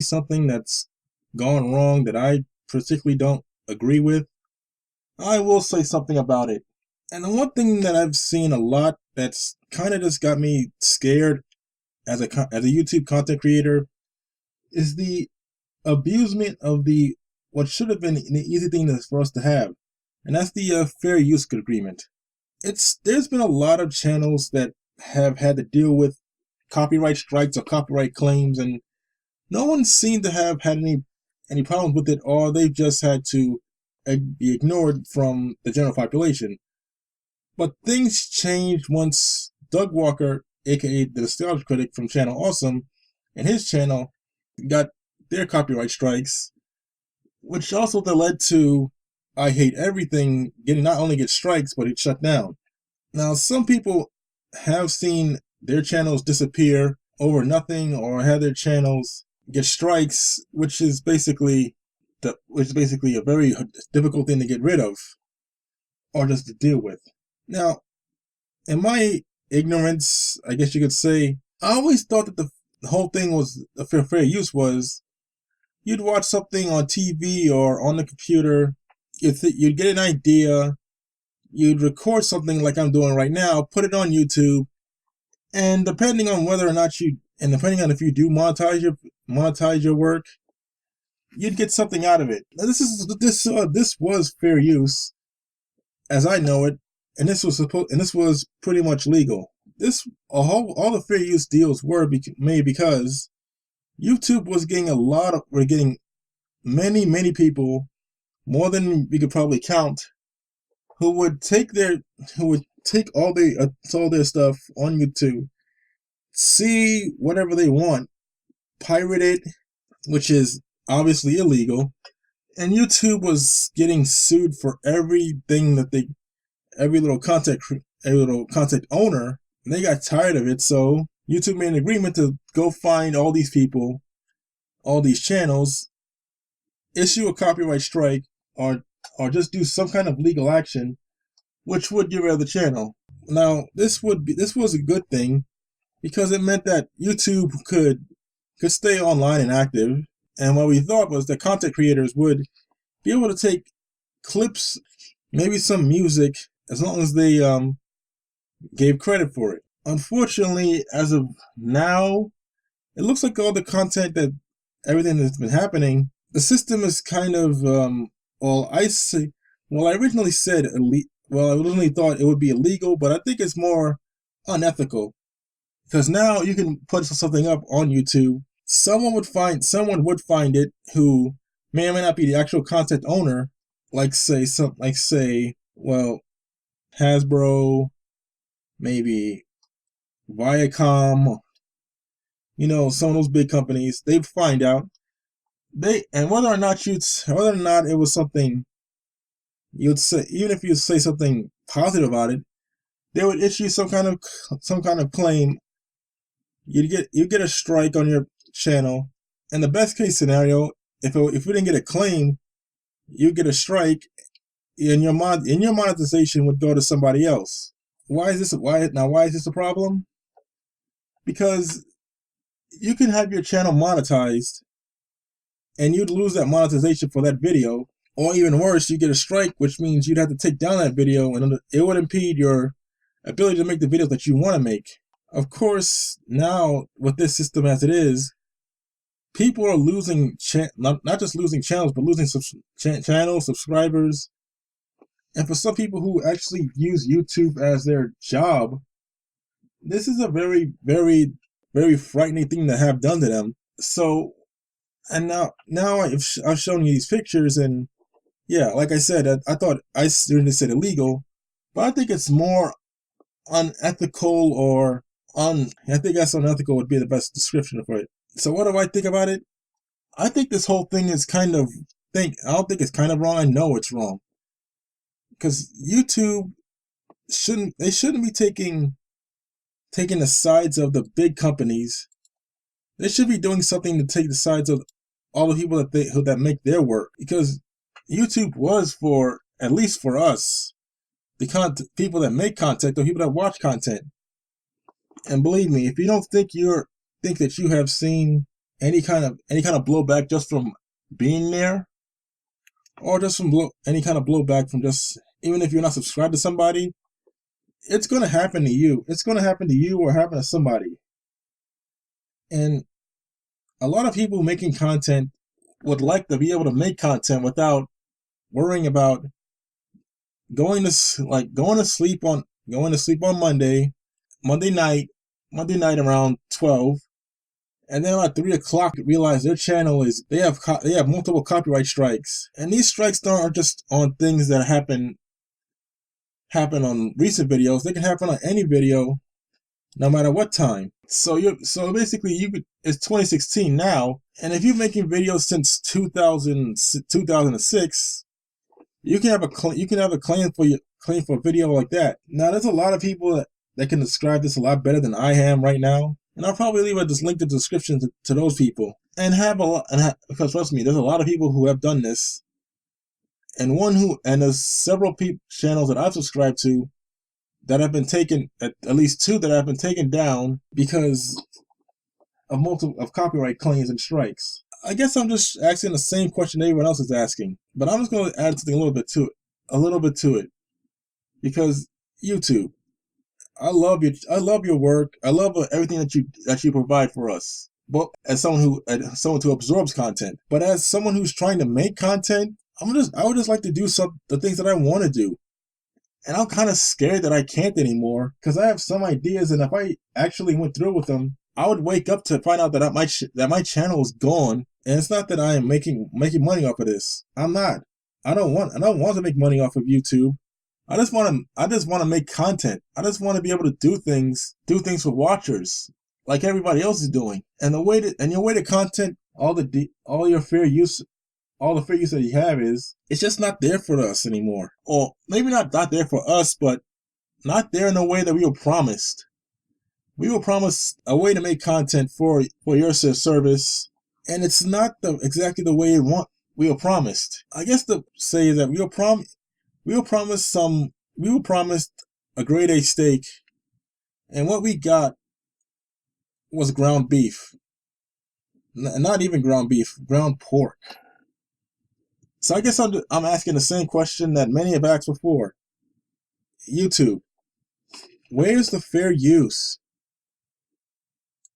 something that's gone wrong that I particularly don't agree with, I will say something about it. And the one thing that I've seen a lot that's kind of just got me scared as a YouTube content creator is the abusement of the what should have been an easy thing for us to have, and that's the fair use agreement. There's been a lot of channels that have had to deal with copyright strikes or copyright claims, and no one seemed to have had any problems with it, or they've just had to be ignored from the general population. But things changed once Doug Walker, aka the Nostalgia Critic from Channel Awesome, and his channel got their copyright strikes, which also led to I Hate Everything getting not only get strikes, but it shut down. Now, some people have seen their channels disappear over nothing, or have their channels get strikes, which is basically a very difficult thing to get rid of, or just to deal with. Now, in my ignorance, I guess you could say, I always thought that the whole thing was a fair use was you'd watch something on TV or on the computer, you'd get an idea, you'd record something like I'm doing right now, put it on YouTube, and depending on depending on if you do monetize your work, you'd get something out of it. Now, this was fair use, as I know it, and this was pretty much legal. All the fair use deals were made because YouTube was getting many people, more than we could probably count, who would take all their stuff on YouTube, see whatever they want, pirate it, which is obviously illegal, and YouTube was getting sued for everything that every little content owner. And they got tired of it, so YouTube made an agreement to go find all these people, all these channels, issue a copyright strike, or just do some kind of legal action, which would get rid of the channel. Now, this was a good thing because it meant that YouTube could stay online and active. And what we thought was that content creators would be able to take clips, maybe some music, as long as they gave credit for it. Unfortunately, as of now, it looks like all the content everything that's been happening, the system is kind of, I originally thought it would be illegal, but I think it's more unethical. Because now you can put something up on YouTube, someone would find it who may or may not be the actual content owner, like Hasbro, maybe Viacom, some of those big companies. They'd find out, whether or not it was something you'd say, even if you say something positive about it, they would issue some kind of claim. You'd get a strike on your channel. And the best case scenario, if we didn't get a claim, you get a strike, and your monetization would go to somebody else. Why is this a problem? Because you can have your channel monetized, and you'd lose that monetization for that video, or even worse, you get a strike, which means you'd have to take down that video, and it would impede your ability to make the videos that you want to make. Of course, now with this system as it is, people are losing not just losing channels, but losing channels, subscribers. And for some people who actually use YouTube as their job, this is a very, very, very frightening thing to have done to them. So, and now I've shown you these pictures, and yeah, like I said, I thought I certainly said illegal, but I think it's more unethical, or I think that's unethical would be the best description for it. So what do I think about it? I think this whole thing is I don't think it's kind of wrong. I know it's wrong. Because YouTube shouldn't be taking the sides of the big companies. They should be doing something to take the sides of all the people that make their work. Because YouTube was for, at least for us, the people that make content, the people that watch content. And believe me, if you don't think that you have seen any kind of blowback just from being there, or just from any kind of blowback from just, even if you're not subscribed to somebody, it's gonna happen to you. It's gonna happen to you or happen to somebody. And a lot of people making content would like to be able to make content without worrying about going to sleep on Monday night around 12, and then at 3 o'clock realize their channel is they have multiple copyright strikes, and these strikes aren't just on things that happen on recent videos. They can happen on any video, no matter what time. So basically it's 2016 now, and if you're making videos since 2006, you can have a claim for a video like that. Now, there's a lot of people that can describe this a lot better than I am right now, and I'll probably leave a link in the description to those people. Because trust me, there's a lot of people who have done this, and there's several channels that I've subscribed to that have been taken, at least 2 that have been taken down because of copyright claims and strikes. I guess I'm just asking the same question everyone else is asking, but I'm just going to add something a little bit to it, because YouTube, I love your work. I love everything that you provide for us. But as someone who absorbs content, but as someone who's trying to make content, I would just like to do the things that I want to do. And I'm kind of scared that I can't anymore, because I have some ideas, and if I actually went through with them, I would wake up to find out that my channel is gone. And it's not that I am making money off of this. I'm not. I don't want to make money off of YouTube. I just want to make content. I just want to be able to do things for watchers, like everybody else is doing. And your way to content, all the fair use that you have it's just not there for us anymore. Or maybe not there for us, but not there in the way that we were promised. We were promised a way to make content for your service, and it's not exactly the way we were promised. I guess to say that we were promised a grade A steak, and what we got was ground beef. Not even ground beef, ground pork. So I guess I'm asking the same question that many have asked before. YouTube, where's the fair use?